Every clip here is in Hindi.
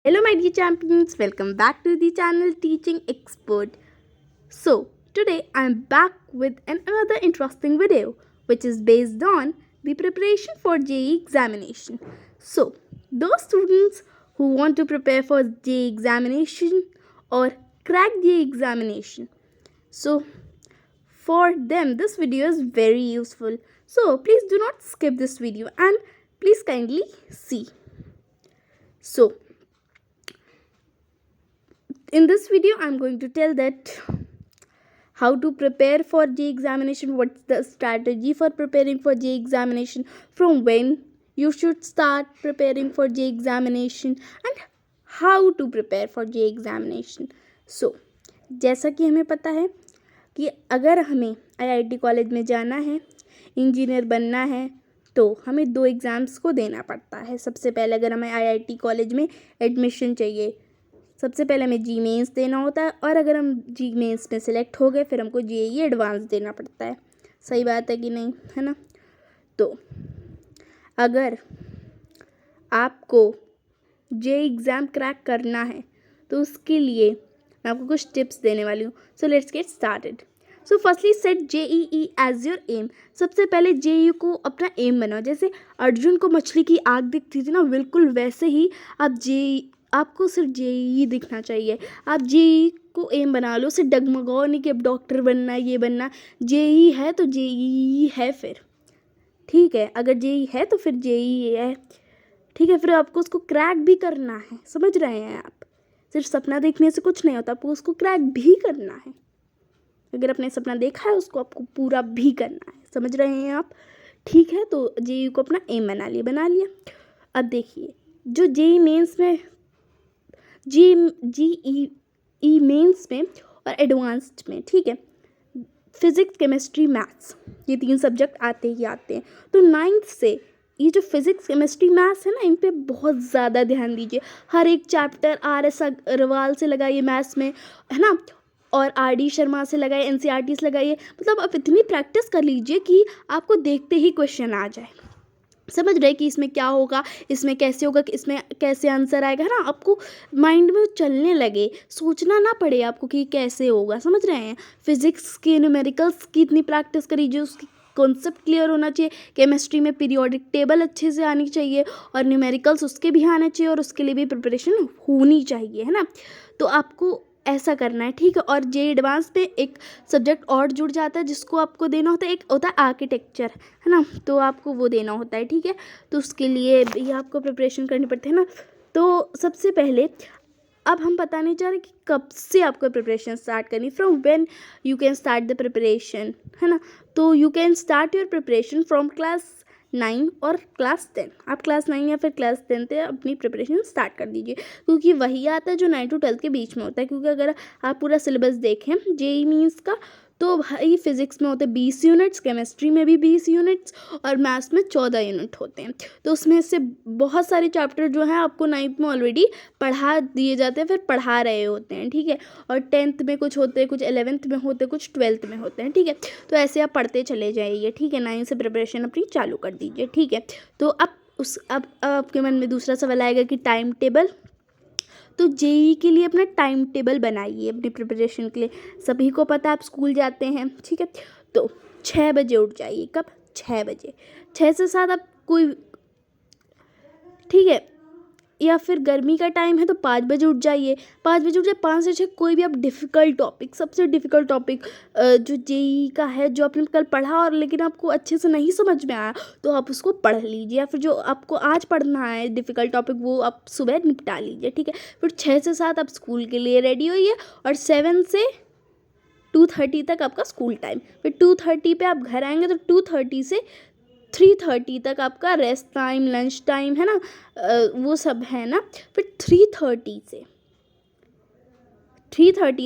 Hello my dear champions, welcome back to the channel Teaching Expert. So, today I am back with another interesting video which is based on the preparation for JEE examination. So, those students who want to prepare for JEE examination or crack JEE examination. So, for them this video is very useful. So, please do not skip this video and please kindly see. So, in this video I'm going to tell that how to prepare for JEE examination, what's the strategy for preparing for JEE examination, from when you should start preparing for JEE examination and how to prepare for JEE examination. So जैसा कि हमें पता है कि अगर हमें IIT कॉलेज में जाना है, इंजीनियर बनना है, तो हमें 2 एग्ज़ाम्स को देना पड़ता है. सबसे पहले अगर हमें IIT कॉलेज में एडमिशन चाहिए, सबसे पहले हमें जी मेंस देना होता है और अगर हम जी मेंस में सिलेक्ट हो गए फिर हमको JEE एडवांस देना पड़ता है. सही बात है कि नहीं, है ना? तो अगर आपको JEE एग्ज़ाम क्रैक करना है तो उसके लिए मैं आपको कुछ टिप्स देने वाली हूँ. So let's get started. So firstly set JEE as your aim. सबसे पहले JEE को अपना एम बनाओ. जैसे अर्जुन को मछली की आग दिखती थी ना, बिल्कुल वैसे ही आपको सिर्फ JEE दिखना चाहिए. आप JEE को एम बना लो. सिर्फ डगमगाओ नहीं कि अब डॉक्टर बनना है, ये बनना. JEE है तो JEE है. फिर ठीक है, अगर JEE है तो फिर JEE है. ठीक है, फिर आपको उसको क्रैक भी करना है. समझ रहे हैं आप? सिर्फ सपना देखने से कुछ नहीं होता, आपको उसको क्रैक भी करना है. अगर आपने सपना देखा है उसको आपको पूरा भी करना है. समझ रहे हैं आप? ठीक है, तो JEE को अपना एम बना लिया. अब देखिए, जो JEE मेंस में JEE मेंस में और एडवांस्ड में, ठीक है, फिज़िक्स, केमिस्ट्री, मैथ्स, ये 3 सब्जेक्ट आते ही आते हैं. तो 9th से ये जो फिज़िक्स, केमिस्ट्री, मैथ्स है ना, इन पे बहुत ज़्यादा ध्यान दीजिए. हर एक चैप्टर RS अग्रवाल से लगाइए मैथ्स में, है ना, और RD शर्मा से लगाइए, NCERT से लगाइए. मतलब आप इतनी प्रैक्टिस कर लीजिए कि आपको देखते ही क्वेश्चन आ जाए. समझ रहे कि इसमें क्या होगा, इसमें कैसे होगा, कि इसमें कैसे आंसर आएगा, है ना. आपको माइंड में चलने लगे, सोचना ना पड़े आपको कि कैसे होगा. समझ रहे हैं? फिज़िक्स के न्यूमेरिकल्स की इतनी प्रैक्टिस करिए, उसकी कॉन्सेप्ट क्लियर होना चाहिए. केमिस्ट्री में पीरियोडिक टेबल अच्छे से आनी चाहिए और न्यूमेरिकल्स उसके भी आने चाहिए और उसके लिए भी प्रिपरेशन होनी चाहिए, है ना. तो आपको ऐसा करना है, ठीक है. और JEE एडवांस पे एक सब्जेक्ट और जुड़ जाता है जिसको आपको देना होता है. एक होता है आर्किटेक्चर, है ना, तो आपको वो देना होता है, ठीक है. तो उसके लिए भी आपको प्रिपरेशन करनी पड़ती है ना. तो सबसे पहले अब हम बताने जा रहे हैं कि कब से आपको प्रिपरेशन स्टार्ट करनी. From when you can start the preparation, है ना. तो you can start your preparation from class 9 और क्लास 10. आप क्लास 9 या फिर क्लास 10 से अपनी प्रिपरेशन स्टार्ट कर दीजिए, क्योंकि वही आता है जो 9 to 12 के बीच में होता है. क्योंकि अगर आप पूरा सिलेबस देखें JEE मीन्स का, तो भाई फिज़िक्स में होते हैं 20 यूनिट्स, केमिस्ट्री में भी 20 यूनिट्स और मैथ्स में 14 यूनिट होते हैं. तो उसमें से बहुत सारे चैप्टर जो हैं आपको 9th में ऑलरेडी पढ़ा दिए जाते हैं, फिर पढ़ा रहे होते हैं, ठीक है. और 10th में कुछ होते हैं, कुछ 11th में होते हैं, कुछ 12th में होते हैं, ठीक है. तो ऐसे आप पढ़ते चले जाइए, ठीक है. 9 से प्रिपरेशन अपनी चालू कर दीजिए, ठीक है. तो अब आपके मन में दूसरा सवाल आएगा कि टाइम टेबल. तो JEE के लिए अपना टाइम टेबल बनाइए अपनी प्रिपरेशन के लिए. सभी को पता है आप स्कूल जाते हैं, ठीक है. तो 6 बजे उठ जाइए. कब? 6 बजे. 6 से 7 आप कोई, ठीक है, या फिर गर्मी का टाइम है तो 5 बजे उठ जाइए. 5 बजे उठ जाए. 5 से 6 कोई भी आप डिफ़िकल्ट टॉपिक, सबसे डिफ़िकल्ट टॉपिक जो JEE का है, जो आपने कल पढ़ा और लेकिन आपको अच्छे से नहीं समझ में आया, तो आप उसको पढ़ लीजिए. या फिर जो आपको आज पढ़ना है डिफ़िकल्ट टॉपिक, वो आप सुबह निपटा लीजिए, ठीक है. फिर 6 से 7 आप स्कूल के लिए रेडी होइए और 7 से 2:30 तक आपका स्कूल टाइम. फिर 2:30 पे आप घर आएंगे तो 2:30 से 3:30 तक आपका रेस्ट टाइम, लंच टाइम, है ना, वो सब है ना. फिर 3:30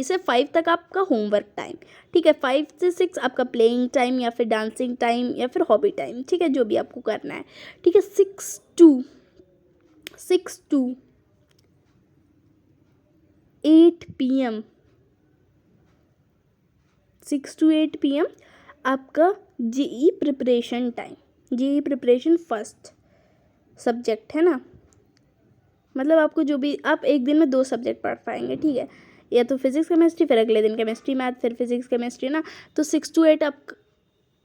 से 5 तक आपका होमवर्क टाइम, ठीक है. 5 से 6 आपका प्लेइंग टाइम या फिर डांसिंग टाइम या फिर हॉबी टाइम, ठीक है, जो भी आपको करना है, ठीक है. 6 to 8 PM, 6 to 8 PM आपका JEE preparation time. JEE preparation first subject है ना, मतलब आपको जो भी, आप एक दिन में 2 सब्जेक्ट पढ़ पाएंगे, ठीक है, या तो फिजिक्स केमिस्ट्री, फिर अगले दिन केमिस्ट्री मैथ, फिर फिजिक्स केमिस्ट्री ना, तो 6 to 8 आप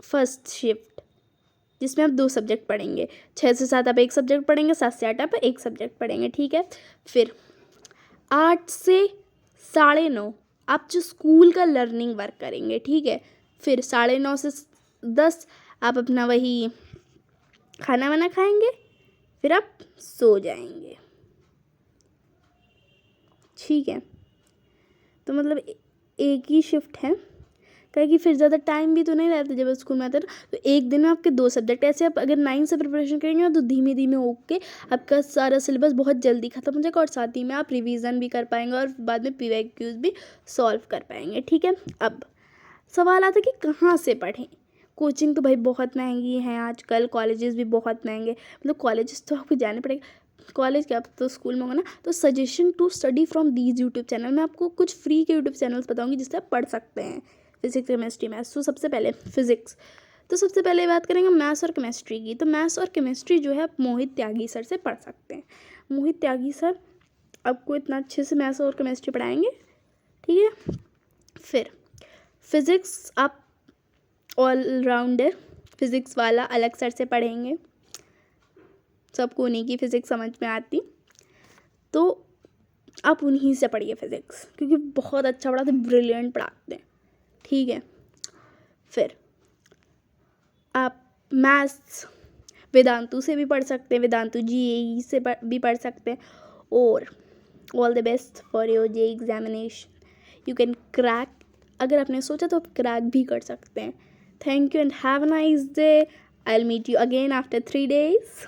फर्स्ट शिफ्ट, जिसमें आप 2 सब्जेक्ट पढ़ेंगे, 6 से 7 आप एक सब्जेक्ट पढ़ेंगे, 7 से 8 आप एक सब्जेक्ट पढ़ेंगे, ठीक है। फिर 8 से 9:30 आप जो स्कूल का लर्निंग वर्क करेंगे, ठीक है। फिर 9:30 से 10 आप अपना वही खाना वाना खाएंगे, फिर आप सो जाएंगे, ठीक है। तो मतलब एक ही शिफ्ट है, क्या कि फिर ज़्यादा टाइम भी तो नहीं रहता जब स्कूल में आते हैं, तो एक दिन में आपके 2 सब्जेक्ट। ऐसे आप अगर 9 से प्रिपरेशन करेंगे ना, तो धीमे धीमे होके आपका सारा सिलेबस बहुत जल्दी ख़त्म हो जाएगा, और साथ ही में आप रिवीजन भी कर पाएंगे और बाद में PYQs भी सॉल्व कर पाएंगे, ठीक है। अब सवाल आता है कि कहाँ से पढ़ें। कोचिंग तो भाई बहुत महंगी है आजकल, कॉलेजेस भी बहुत महंगे, मतलब कॉलेजेस तो आपको जाने पड़ेगा, कॉलेज क्या, आप तो स्कूल में होगा ना। तो suggestion to study from these YouTube channel, मैं आपको कुछ फ्री के यूट्यूब चैनल्स बताऊंगी जिससे आप पढ़ सकते हैं फिजिक्स केमिस्ट्री मैथ्स। तो सबसे पहले फिजिक्स, तो सबसे पहले बात करेंगे मैथ्स और केमिस्ट्री की। तो मैथ्स और केमिस्ट्री जो है आप मोहित त्यागी सर से पढ़ सकते हैं। मोहित त्यागी सर आपको इतना अच्छे से मैथ्स और केमिस्ट्री पढ़ाएंगे, ठीक है। फिर फिज़िक्स आप ऑलराउंडर फिज़िक्स वाला अलग सर से पढ़ेंगे, सबको उन्हीं की फ़िज़िक्स समझ में आती, तो आप उन्हीं से पढ़िए फ़िज़िक्स, क्योंकि बहुत अच्छा पढ़ाते हैं, ब्रिलियंट पढ़ाते हैं, ठीक है। फिर आप मैथ्स वेदांतु से भी पढ़ सकते हैं, वेदांतु GAE से भी पढ़ सकते हैं। और all the best for your JEE examination, you can crack, अगर आपने सोचा तो आप क्रैक भी कर सकते हैं। Thank you and have a nice day. I will meet you again after 3 days.